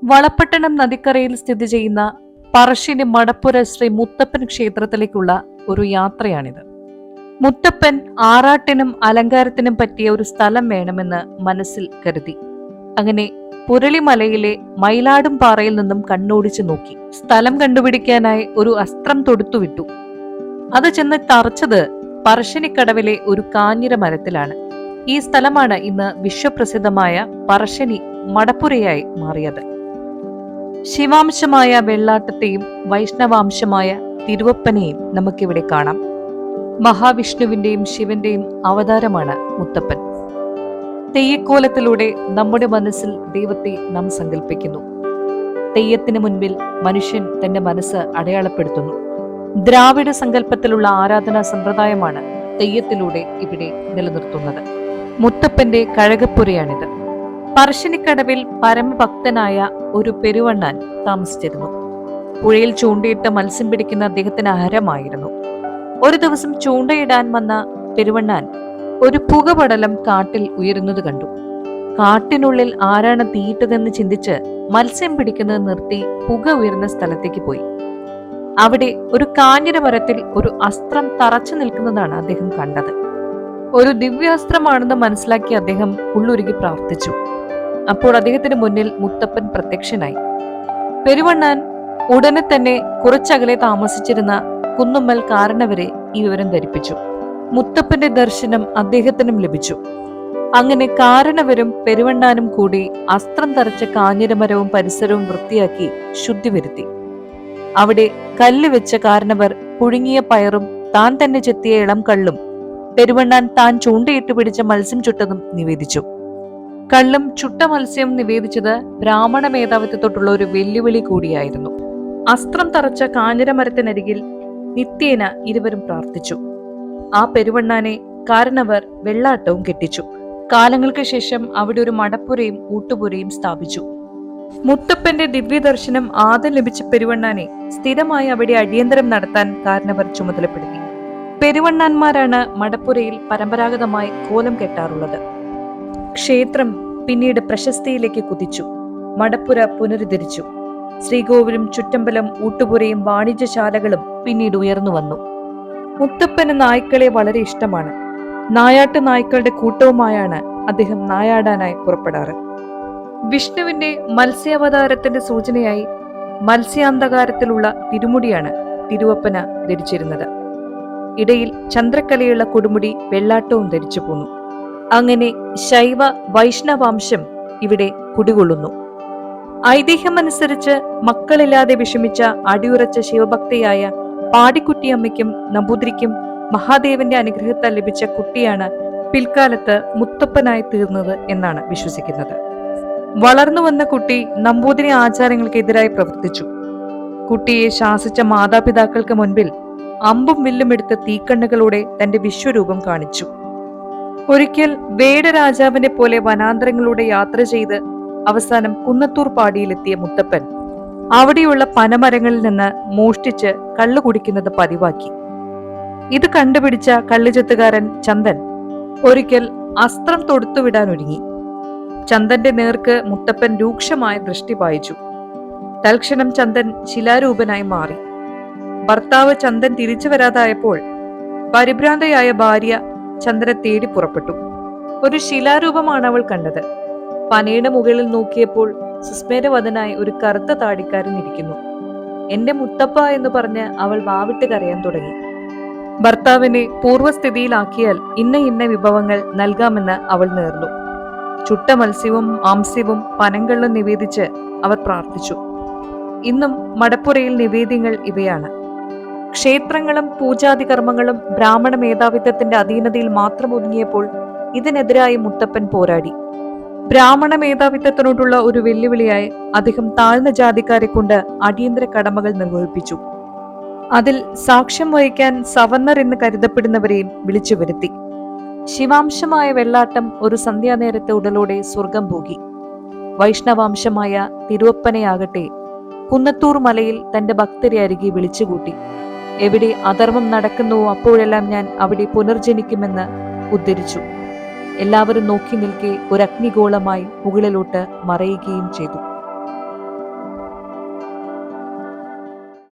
വളപട്ടണം നദിക്കരയിൽ സ്ഥിതി ചെയ്യുന്ന പറശ്ശിനി മടപ്പുര ശ്രീ മുത്തപ്പൻ ക്ഷേത്രത്തിലേക്കുള്ള ഒരു യാത്രയാണിത്. മുത്തപ്പൻ ആറാട്ടിനും അലങ്കാരത്തിനും പറ്റിയ ഒരു സ്ഥലം വേണമെന്ന് മനസ്സിൽ കരുതി. അങ്ങനെ പുരളിമലയിലെ മയിലാടും പാറയിൽ നിന്നും കണ്ണോടിച്ചു നോക്കി. സ്ഥലം കണ്ടുപിടിക്കാനായി ഒരു അസ്ത്രം തൊടുത്തുവിട്ടു. അത് ചെന്ന് തറച്ചത് പറശ്ശിനിക്കടവിലെ ഒരു കാഞ്ഞിര മരത്തിലാണ്. ഈ സ്ഥലമാണ് ഇന്ന് വിശ്വപ്രസിദ്ധമായ പറശ്ശിനി മടപ്പുരയായി മാറിയത്. ശിവാംശമായ വെള്ളാട്ടത്തെയും വൈഷ്ണവാംശമായ തിരുവപ്പനെയും നമുക്കിവിടെ കാണാം. മഹാവിഷ്ണുവിന്റെയും ശിവന്റെയും അവതാരമാണ് മുത്തപ്പൻ. തെയ്യക്കോലത്തിലൂടെ നമ്മുടെ മനസ്സിൽ ദൈവത്തെ നാം സങ്കല്പിക്കുന്നു. തെയ്യത്തിന് മുൻപിൽ മനുഷ്യൻ തന്റെ മനസ്സ് അടയാളപ്പെടുത്തുന്നു. ദ്രാവിഡ സങ്കല്പത്തിലുള്ള ആരാധനാ സമ്പ്രദായമാണ് തെയ്യത്തിലൂടെ ഇവിടെ നിലനിർത്തുന്നത്. മുത്തപ്പന്റെ കഴകപ്പുരയാണിത്. പറശ്ശിനിക്കടവിൽ പരമഭക്തനായ ഒരു പെരുവണ്ണാൻ താമസിച്ചിരുന്നു. പുഴയിൽ ചൂണ്ടയിട്ട് മത്സ്യം പിടിക്കുന്ന അദ്ദേഹത്തിന് ഹരമായിരുന്നു. ഒരു ദിവസം ചൂണ്ടയിടാൻ വന്ന പെരുവണ്ണാൻ ഒരു പുകപടലം കാട്ടിൽ ഉയരുന്നത് കണ്ടു. കാട്ടിനുള്ളിൽ ആരാണ് തീയിട്ടതെന്ന് ചിന്തിച്ച് മത്സ്യം പിടിക്കുന്നത് നിർത്തി പുക ഉയർന്ന സ്ഥലത്തേക്ക് പോയി. അവിടെ ഒരു കാഞ്ഞിര മരത്തിൽ ഒരു അസ്ത്രം തറച്ചു നിൽക്കുന്നതാണ് അദ്ദേഹം കണ്ടത്. ഒരു ദിവ്യാസ്ത്രമാണെന്ന് മനസ്സിലാക്കി അദ്ദേഹം ഉള്ളുരുകി പ്രാർത്ഥിച്ചു. അപ്പോൾ അദ്ദേഹത്തിന് മുന്നിൽ മുത്തപ്പൻ പ്രത്യക്ഷനായി. പെരുവണ്ണാൻ ഉടനെ തന്നെ കുറച്ചകലെ താമസിച്ചിരുന്ന കുന്നുമ്മൽ കാരണവരെ ഈ വിവരം ധരിപ്പിച്ചു. മുത്തപ്പന്റെ ദർശനം അദ്ദേഹത്തിനും ലഭിച്ചു. അങ്ങനെ കാരണവരും പെരുവണ്ണാനും കൂടി അസ്ത്രം തറച്ച കാഞ്ഞിരമരവും പരിസരവും വൃത്തിയാക്കി ശുദ്ധി വരുത്തി. അവിടെ കല്ല് വെച്ച കാരണവർ പുഴുങ്ങിയ പയറും താൻ തന്നെ ചെത്തിയ ഇളം കള്ളും പെരുവണ്ണാൻ താൻ ചൂണ്ടയിട്ട് പിടിച്ച മത്സ്യം ചുട്ടതും നിവേദിച്ചു. കള്ളും ചുട്ട മത്സ്യവും നിവേദിച്ചത് ബ്രാഹ്മണ മേധാവിത്വത്തോട്ടുള്ള ഒരു വെല്ലുവിളി കൂടിയായിരുന്നു. അസ്ത്രം തറച്ച കാഞ്ഞിരമരത്തിനരികിൽ നിത്യേന ഇരുവരും പ്രാർത്ഥിച്ചു. ആ പെരുവണ്ണാനെ കാരണവർ വെള്ളാട്ടവും കെട്ടിച്ചു. കാലങ്ങൾക്ക് ശേഷം അവിടെ ഒരു മടപ്പുരയും ഊട്ടുപുരയും സ്ഥാപിച്ചു. മുത്തപ്പന്റെ ദിവ്യദർശനം ആദ്യം ലഭിച്ച പെരുവണ്ണാനെ സ്ഥിരമായി അവിടെ അടിയന്തരം നടത്താൻ കാരണവർ ചുമതലപ്പെടുത്തി. പെരുവണ്ണാന്മാരാണ് മടപ്പുരയിൽ പരമ്പരാഗതമായി കോലം കെട്ടാറുള്ളത്. ക്ഷേത്രം പിന്നീട് പ്രശസ്തിയിലേക്ക് കുതിച്ചു. മടപ്പുര പുനരുദ്ധരിച്ചു. ശ്രീകോവിലും ചുറ്റമ്പലം ഊട്ടുപുരയും വാണിജ്യശാലകളും പിന്നീട് ഉയർന്നു വന്നു. മുത്തപ്പന് നായ്ക്കളെ വളരെ ഇഷ്ടമാണ്. നായാട്ട് നായ്ക്കളുടെ കൂട്ടവുമായാണ് അദ്ദേഹം നായാടാനായി പുറപ്പെടാറ്. വിഷ്ണുവിന്റെ മത്സ്യാവതാരത്തിന്റെ സൂചനയായി മത്സ്യാന്തകാരത്തിലുള്ള തിരുമുടിയാണ് തിരുവപ്പന ധരിച്ചിരുന്നത്. ഇടയിൽ ചന്ദ്രക്കലയുള്ള കൊടുമുടി വെള്ളാട്ടവും ധരിച്ചു പോന്നു. അങ്ങനെ ശൈവ വൈഷ്ണവാംശം ഇവിടെ കുടികൊള്ളുന്നു. ഐതിഹ്യമനുസരിച്ച് മക്കളില്ലാതെ വിഷമിച്ച അടിയുറച്ച ശിവഭക്തയായ പാടിക്കുട്ടിയമ്മയ്ക്കും നമ്പൂതിരിക്കും മഹാദേവന്റെ അനുഗ്രഹത്താൽ ലഭിച്ച കുട്ടിയാണ് പിൽക്കാലത്ത് മുത്തപ്പനായി തീർന്നത് എന്നാണ് വിശ്വസിക്കുന്നത്. വളർന്നു വന്ന കുട്ടി നമ്പൂതിരി ആചാരങ്ങൾക്കെതിരായി പ്രവർത്തിച്ചു. കുട്ടിയെ ശാസിച്ച മാതാപിതാക്കൾക്ക് മുൻപിൽ അമ്പും വില്ലും എടുത്ത് തീക്കണ്ണുകളോടെ തന്റെ വിശ്വരൂപം കാണിച്ചു. ഒരിക്കൽ വേടരാജാവിനെ പോലെ വനാന്തരങ്ങളിലൂടെ യാത്ര ചെയ്ത് അവസാനം കുന്നത്തൂർ പാടിയിലെത്തിയ മുത്തപ്പൻ അവിടെയുള്ള പനമരങ്ങളിൽ നിന്ന് മോഷ്ടിച്ച് കള്ളു കുടിക്കുന്നത് പതിവാക്കി. ഇത് കണ്ടുപിടിച്ച കള്ളുചെത്തുകാരൻ ചന്ദൻ ഒരിക്കൽ അസ്ത്രം തൊടുത്തുവിടാൻ ഒരുങ്ങി. ചന്ദന്റെ നേർക്ക് മുത്തപ്പൻ രൂക്ഷമായ ദൃഷ്ടി പായിച്ചു. തൽക്ഷണം ചന്ദൻ ശിലാരൂപനായി മാറി. ഭർത്താവ് ചന്ദൻ തിരിച്ചു വരാതായപ്പോൾ പരിഭ്രാന്തയായ ഭാര്യ ചന്ദനെ തേടി പുറപ്പെട്ടു. ഒരു ശിലാരൂപമാണ് അവൾ കണ്ടത്. പനയുടെ മുകളിൽ നോക്കിയപ്പോൾ സുസ്മേരവദനായി ഒരു കറുത്ത താടിക്കാരൻ ഇരിക്കുന്നു. എന്റെ മുത്തപ്പ എന്ന് പറഞ്ഞ് അവൾ വാവിട്ട് കരയാൻ തുടങ്ങി. ഭർത്താവിനെ പൂർവ്വസ്ഥിതിയിലാക്കിയാൽ ഇന്ന വിഭവങ്ങൾ നൽകാമെന്ന് അവൾ നേർന്നു. ചുട്ട മത്സ്യവും മാംസ്യവും പനങ്കള്ളും നിവേദിച്ച് അവർ പ്രാർത്ഥിച്ചു. ഇന്നും മടപ്പുരയിൽ നിവേദ്യങ്ങൾ ഇവയാണ്. ക്ഷേത്രങ്ങളും പൂജാതി കർമ്മങ്ങളും ബ്രാഹ്മണ മേധാവിത്വത്തിന്റെ അധീനതയിൽ മാത്രം ഒതുങ്ങിയപ്പോൾ ഇതിനെതിരായി മുത്തപ്പൻ പോരാടി. ബ്രാഹ്മണ മേധാവിത്വത്തിനോടുള്ള ഒരു വെല്ലുവിളിയായി അദ്ദേഹം താഴ്ന്ന ജാതിക്കാരെ കൊണ്ട് അടിയന്തര കടമകൾ നിർവഹിപ്പിച്ചു. അതിൽ സാക്ഷ്യം വഹിക്കാൻ സവർണർ എന്ന് കരുതപ്പെടുന്നവരെയും വിളിച്ചു വരുത്തി. ശിവാംശമായ വെള്ളാട്ടം ഒരു സന്ധ്യാനേരത്തെ ഉടലോടെ സ്വർഗം പോകി. വൈഷ്ണവാംശമായ തിരുവപ്പനയാകട്ടെ കുന്നത്തൂർ മലയിൽ തന്റെ ഭക്തരെ അരികെ വിളിച്ചുകൂട്ടി. എവിടെ അധർമ്മം നടക്കുന്നുവോ അപ്പോഴെല്ലാം ഞാൻ അവിടെ പുനർജനിക്കുമെന്ന് ഉദ്ധരിച്ചു. എല്ലാവരും നോക്കി നിൽക്കെ ഒരു അഗ്നിഗോളമായി മുകളിലോട്ട് മറയുകയും ചെയ്തു.